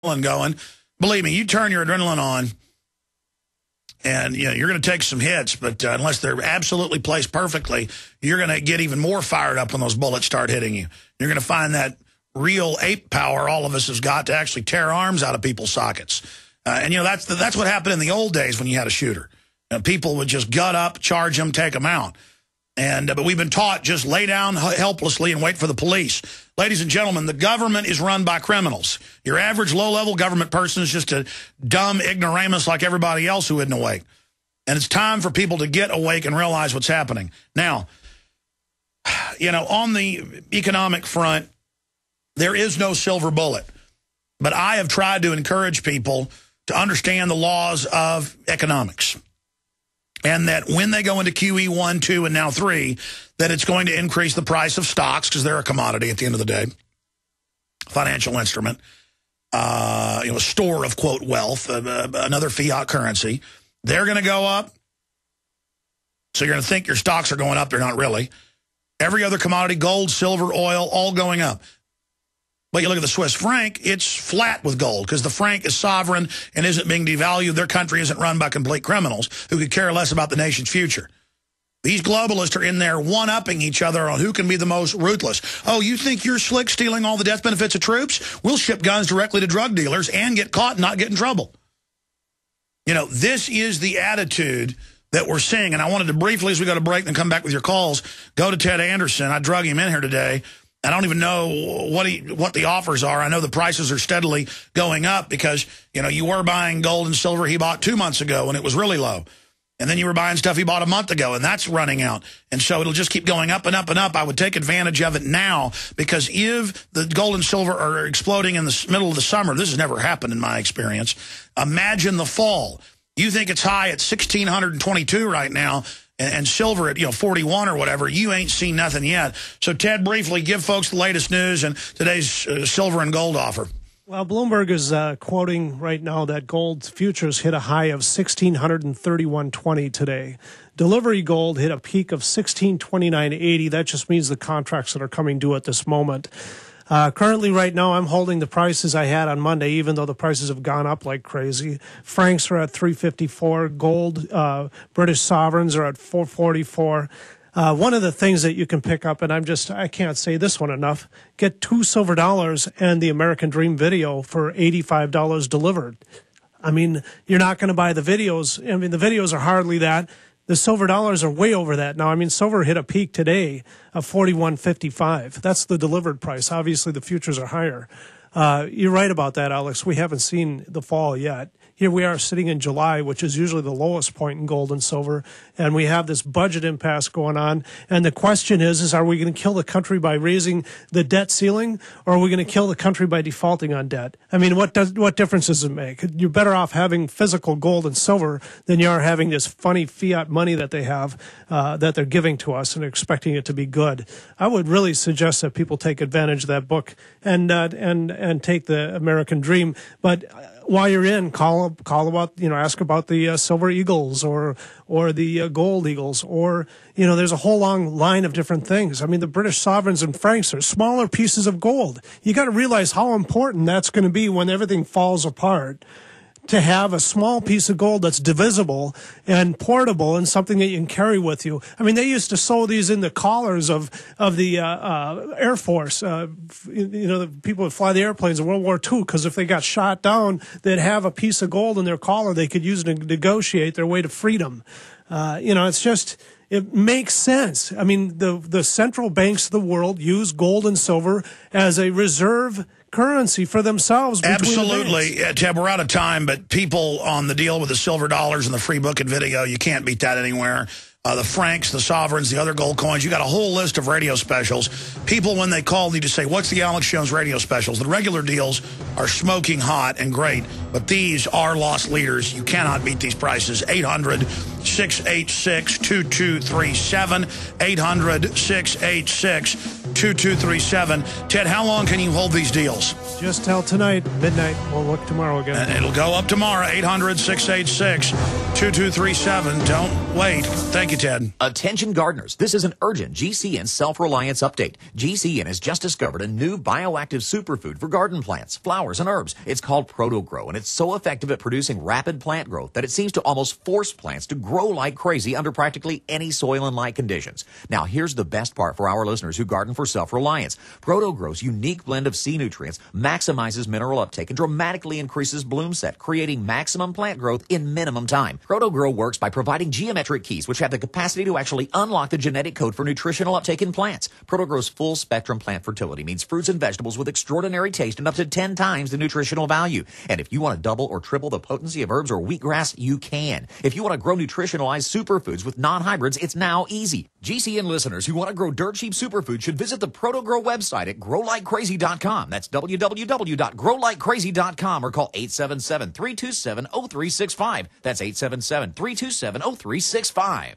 going. Believe me, you turn your adrenaline on, and you're going to take some hits, but unless they're absolutely placed perfectly, you're going to get even more fired up when those bullets start hitting you. You're going to find that real ape power all of us has got to actually tear arms out of people's sockets. And that's what happened in the old days when you had a shooter. People would just gut up, charge them, take them out. But we've been taught just lay down helplessly and wait for the police. Ladies and gentlemen, the government is run by criminals. Your average low-level government person is just a dumb ignoramus like everybody else who isn't awake. And it's time for people to get awake and realize what's happening. Now, on the economic front, there is no silver bullet. But I have tried to encourage people to understand the laws of economics. And that when they go into QE 1, 2, and now 3, that it's going to increase the price of stocks because they're a commodity at the end of the day, financial instrument, a store of, quote, wealth, another fiat currency. They're going to go up. So you're going to think your stocks are going up. They're not really. Every other commodity, gold, silver, oil, all going up. But you look at the Swiss franc, it's flat with gold because the franc is sovereign and isn't being devalued. Their country isn't run by complete criminals who could care less about the nation's future. These globalists are in there one-upping each other on who can be the most ruthless. Oh, you think you're slick stealing all the death benefits of troops? We'll ship guns directly to drug dealers and get caught and not get in trouble. This is the attitude that we're seeing. And I wanted to briefly, as we go to break and come back with your calls, go to Ted Anderson. I drug him in here today. I don't even know what the offers are. I know the prices are steadily going up because, you were buying gold and silver he bought 2 months ago when it was really low. And then you were buying stuff he bought a month ago, and that's running out. And so it'll just keep going up and up and up. I would take advantage of it now because if the gold and silver are exploding in the middle of the summer, this has never happened in my experience, imagine the fall. You think it's high at 1,622 right now, and silver at 41 or whatever, you ain't seen nothing yet. So, Ted, briefly, give folks the latest news and today's silver and gold offer. Well, Bloomberg is quoting right now that gold futures hit a high of 1,631.20 today. Delivery gold hit a peak of 1,629.80. That just means the contracts that are coming due at this moment. Currently, right now, I'm holding the prices I had on Monday, even though the prices have gone up like crazy. Francs are at 354. Gold, British sovereigns are at 444. One of the things that you can pick up, and I can't say this one enough, get 2 silver dollars and the American Dream video for $85 delivered. I mean, you're not going to buy the videos. I mean, the videos are hardly that. The silver dollars are way over that now. I mean, silver hit a peak today of $41.55. That's the delivered price. Obviously, the futures are higher. You're right about that, Alex. We haven't seen the fall yet. Here we are sitting in July, which is usually the lowest point in gold and silver, and we have this budget impasse going on. And the question is are we going to kill the country by raising the debt ceiling, or are we going to kill the country by defaulting on debt? I mean, what difference does it make? You're better off having physical gold and silver than you are having this funny fiat money that they have, that they're giving to us and expecting it to be good. I would really suggest that people take advantage of that book and take the American Dream. But while you're in, call about, ask about the Silver Eagles or the Gold Eagles, or, there's a whole long line of different things. I mean, the British sovereigns and francs are smaller pieces of gold. You got to realize how important that's going to be when everything falls apart, to have a small piece of gold that's divisible and portable and something that you can carry with you. I mean, they used to sew these in the collars of the Air Force. The people would fly the airplanes in World War II because if they got shot down, they'd have a piece of gold in their collar they could use to negotiate their way to freedom. It's just... It makes sense. I mean, the central banks of the world use gold and silver as a reserve currency for themselves. Absolutely. Ted, we're out of time, but people on the deal with the silver dollars and the free book and video, you can't beat that anywhere. The francs, the sovereigns, the other gold coins. You got a whole list of radio specials. People, when they call, need to say, what's the Alex Jones radio specials? The regular deals are smoking hot and great, but these are lost leaders. You cannot beat these prices. 800-686-2237. 800-686 2237. Ted, how long can you hold these deals? Just till tonight, midnight. We'll look tomorrow again. And it'll go up tomorrow, 800-686-2237. Don't wait. Thank you, Ted. Attention gardeners, this is an urgent GCN self-reliance update. GCN has just discovered a new bioactive superfood for garden plants, flowers, and herbs. It's called Proto-Grow, and it's so effective at producing rapid plant growth that it seems to almost force plants to grow like crazy under practically any soil and light conditions. Now, here's the best part for our listeners who garden for self-reliance. Proto-Grow's unique blend of sea nutrients maximizes mineral uptake and dramatically increases bloom set, creating maximum plant growth in minimum time. Proto-Grow works by providing geometric keys which have the capacity to actually unlock the genetic code for nutritional uptake in plants. Proto-Grow's full spectrum plant fertility means fruits and vegetables with extraordinary taste and up to 10 times the nutritional value. And if you want to double or triple the potency of herbs or wheatgrass, you can. If you want to grow nutritionalized superfoods with non-hybrids, it's now easy. GCN listeners who want to grow dirt cheap superfoods should visit the Proto-Grow website at growlikecrazy.com. That's www.growlikecrazy.com or call 877-327-0365. That's 877-327-0365.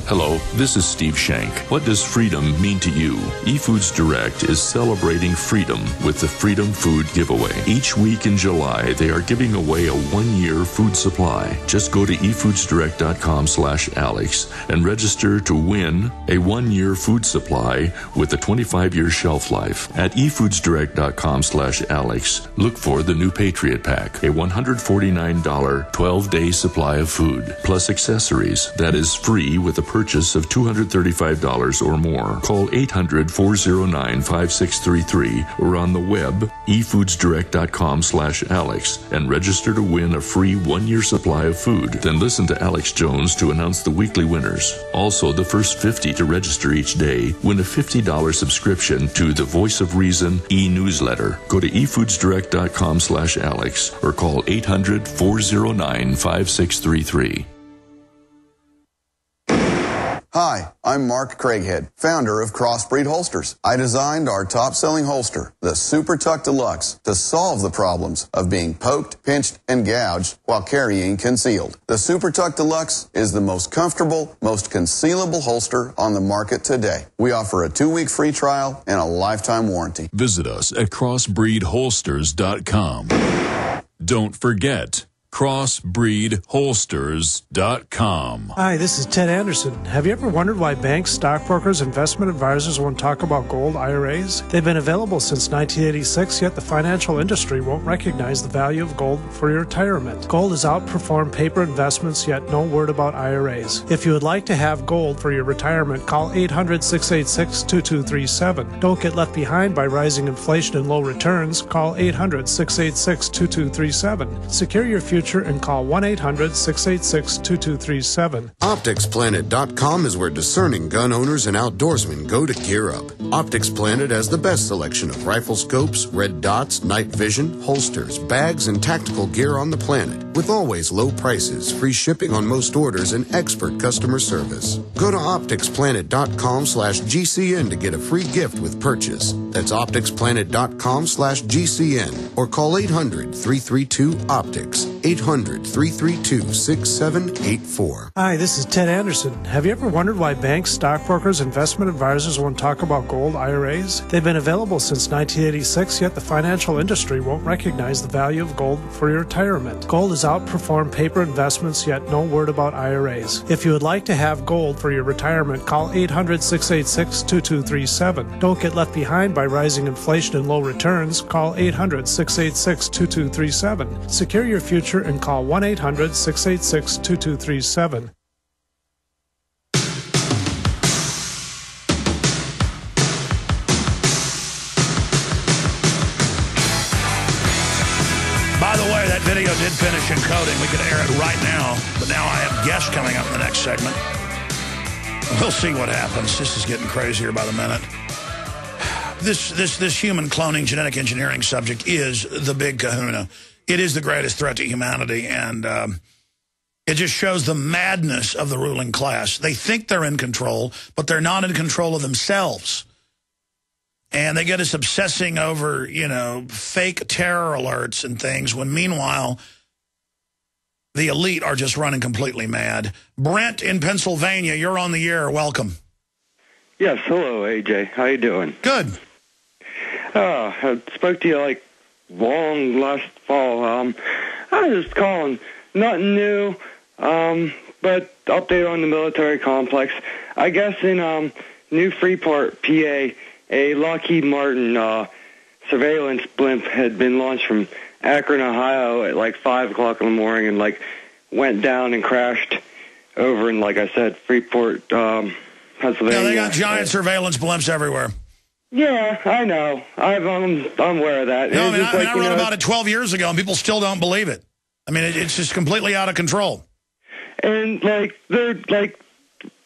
Hello, this is Steve Shank. What does freedom mean to you? eFoods Direct is celebrating freedom with the Freedom Food Giveaway. Each week in July, they are giving away a 1-year food supply. Just go to efoodsdirect.com/Alex and register to win a 1-year food supply with a 25-year shelf life. At efoodsdirect.com/Alex, look for the new Patriot Pack, a $149 12-day supply of food, plus accessories that is free with a purchase of $235 or more. Call 800-409-5633 or on the web efoodsdirect.com/Alex and register to win a free 1-year supply of food. Then listen to Alex Jones to announce the weekly winners. Also, the first 50 to register each day win a $50 subscription to the Voice of Reason e-newsletter. Go to efoodsdirect.com/Alex or call 800-409-5633. Hi, I'm Mark Craighead, founder of Crossbreed Holsters. I designed our top-selling holster, the Super Tuck Deluxe, to solve the problems of being poked, pinched, and gouged while carrying concealed. The Super Tuck Deluxe is the most comfortable, most concealable holster on the market today. We offer a 2-week free trial and a lifetime warranty. Visit us at crossbreedholsters.com. Don't forget, crossbreedholsters.com. Hi, this is Ted Anderson. Have you ever wondered why banks, stockbrokers, investment advisors won't talk about gold IRAs? They've been available since 1986, yet the financial industry won't recognize the value of gold for your retirement. Gold has outperformed paper investments, yet no word about IRAs. If you would like to have gold for your retirement, call 800-686-2237. Don't get left behind by rising inflation and low returns. Call 800-686-2237. Secure your future and call 1-800-686-2237. OpticsPlanet.com is where discerning gun owners and outdoorsmen go to gear up. Optics Planet has the best selection of rifle scopes, red dots, night vision, holsters, bags, and tactical gear on the planet, with always low prices, free shipping on most orders, and expert customer service. Go to OpticsPlanet.com/GCN to get a free gift with purchase. That's OpticsPlanet.com/GCN or call 800-332-OPTICS. 800-332-6784. Hi, this is Ted Anderson. Have you ever wondered why banks, stockbrokers, investment advisors won't talk about gold IRAs? They've been available since 1986, yet the financial industry won't recognize the value of gold for your retirement. Gold has outperformed paper investments, yet no word about IRAs. If you would like to have gold for your retirement, call 800-686-2237. Don't get left behind by rising inflation and low returns. Call 800-686-2237. Secure your future and call 1-800-686-2237. By the way, that video did finish encoding. We could air it right now, but now I have guests coming up in the next segment. We'll see what happens. This is getting crazier by the minute. This human cloning, genetic engineering subject is the big kahuna. It is the greatest threat to humanity, and it just shows the madness of the ruling class. They think they're in control, but they're not in control of themselves. And they get us obsessing over, fake terror alerts and things, when meanwhile, the elite are just running completely mad. Brent in Pennsylvania, you're on the air. Welcome. Yes, hello, AJ. How you doing? Good. I spoke to you like long last fall. I was just calling, nothing new, but update on the military complex. I guess in New Freeport, PA, a Lockheed Martin surveillance blimp had been launched from Akron, Ohio at like 5 o'clock in the morning and like went down and crashed over in, like I said, Freeport, Pennsylvania. Yeah, they got giant surveillance blimps everywhere. Yeah, I know. I'm aware of that. No, I wrote about it 12 years ago, and people still don't believe it. I mean, it's just completely out of control. And, like, they're, like,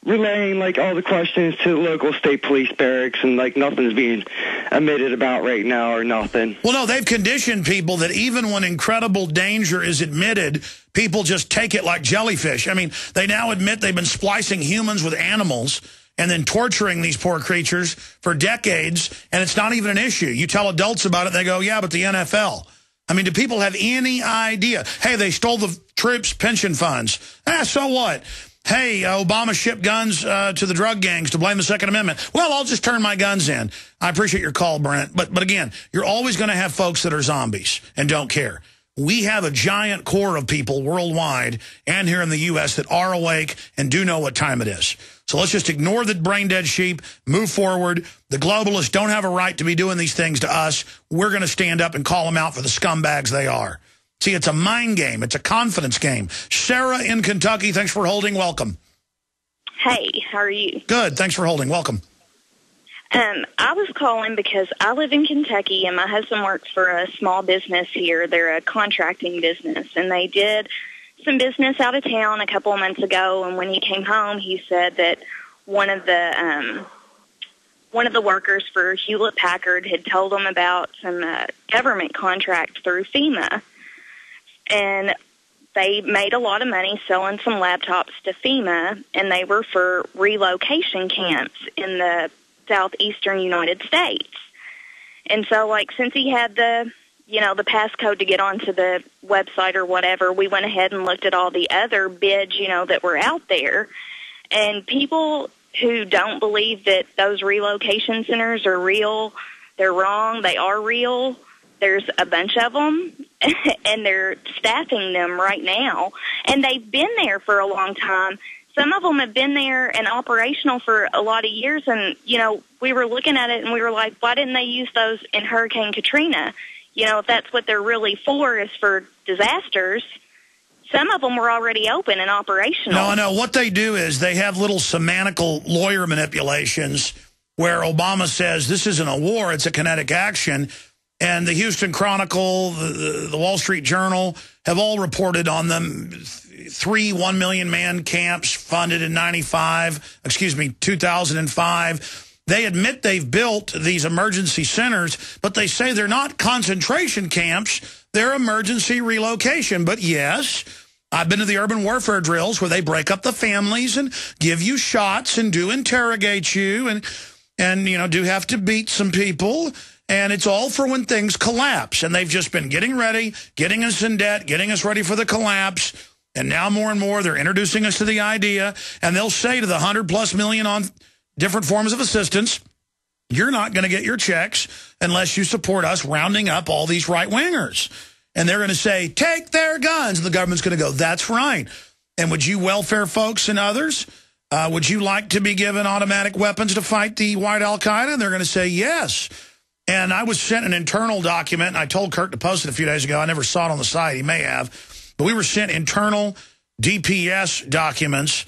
relaying, like, all the questions to the local state police barracks, and, like, nothing's being admitted about right now or nothing. Well, no, they've conditioned people that even when incredible danger is admitted, people just take it like jellyfish. I mean, they now admit they've been splicing humans with animals and then torturing these poor creatures for decades, and it's not even an issue. You tell adults about it, they go, yeah, but the NFL. I mean, do people have any idea? Hey, they stole the troops' pension funds. So what? Hey, Obama shipped guns to the drug gangs to blame the Second Amendment. Well, I'll just turn my guns in. I appreciate your call, Brent. But again, you're always going to have folks that are zombies and don't care. We have a giant core of people worldwide and here in the U.S. that are awake and do know what time it is. So let's just ignore the brain-dead sheep, move forward. The globalists don't have a right to be doing these things to us. We're going to stand up and call them out for the scumbags they are. See, it's a mind game. It's a confidence game. Sarah in Kentucky, thanks for holding. Welcome. Hey, how are you? Good. Thanks for holding. Welcome. I was calling because I live in Kentucky, and my husband works for a small business here. They're a contracting business, and they did some business out of town a couple of months ago, and when he came home, he said that one of the workers for Hewlett-Packard had told him about some government contract through FEMA, and they made a lot of money selling some laptops to FEMA, and they were for relocation camps in the southeastern United States. And so, like, since he had the passcode to get onto the website or whatever, we went ahead and looked at all the other bids, that were out there. And people who don't believe that those relocation centers are real, they're wrong. They are real. There's a bunch of them, and they're staffing them right now. And they've been there for a long time. Some of them have been there and operational for a lot of years, and, we were looking at it and we were like, why didn't they use those in Hurricane Katrina? If that's what they're really for, is for disasters. Some of them were already open and operational. No. What they do is they have little semantical lawyer manipulations where Obama says this isn't a war, it's a kinetic action. And the Houston Chronicle, the Wall Street Journal have all reported on them. 3 1 million man camps funded in 2005. They admit they've built these emergency centers, but they say they're not concentration camps. They're emergency relocation. But yes, I've been to the urban warfare drills where they break up the families and give you shots and do interrogate you and do have to beat some people. And it's all for when things collapse. And they've just been getting ready, getting us in debt, getting us ready for the collapse. And now more and more they're introducing us to the idea. And they'll say to the 100+ million on different forms of assistance, you're not going to get your checks unless you support us rounding up all these right-wingers. And they're going to say, take their guns. And the government's going to go, that's right. And would you welfare folks and others, would you like to be given automatic weapons to fight the white Al-Qaeda? And they're going to say, yes. And I was sent an internal document, and I told Kurt to post it a few days ago. I never saw it on the site. He may have. But we were sent internal DPS documents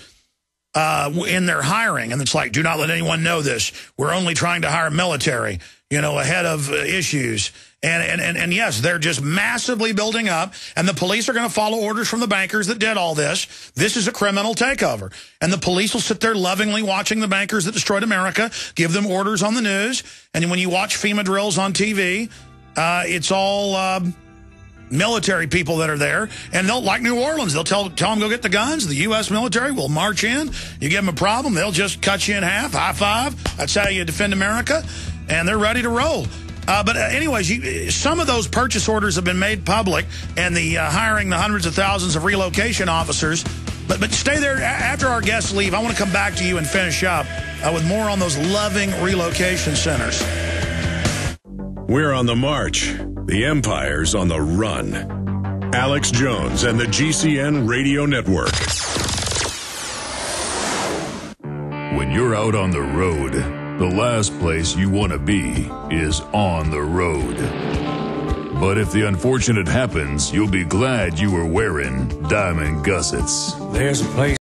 in their hiring. And it's like, do not let anyone know this. We're only trying to hire military, ahead of issues. And yes, they're just massively building up. And the police are going to follow orders from the bankers that did all this. This is a criminal takeover. And the police will sit there lovingly watching the bankers that destroyed America, give them orders on the news. And when you watch FEMA drills on TV, it's all military people that are there. And they'll, like New Orleans, they'll tell them go get the guns. The U.S. military will march in. You give them a problem, they'll just cut you in half, high five. That's how you defend America. And they're ready to roll. But anyways, some of those purchase orders have been made public, and the hiring the hundreds of thousands of relocation officers, But stay there. After our guests leave, I want to come back to you and finish up with more on those loving relocation centers. We're on the march. The empire's on the run. Alex Jones and the GCN Radio Network. When you're out on the road, the last place you want to be is on the road. But if the unfortunate happens, you'll be glad you were wearing diamond gussets. There's a place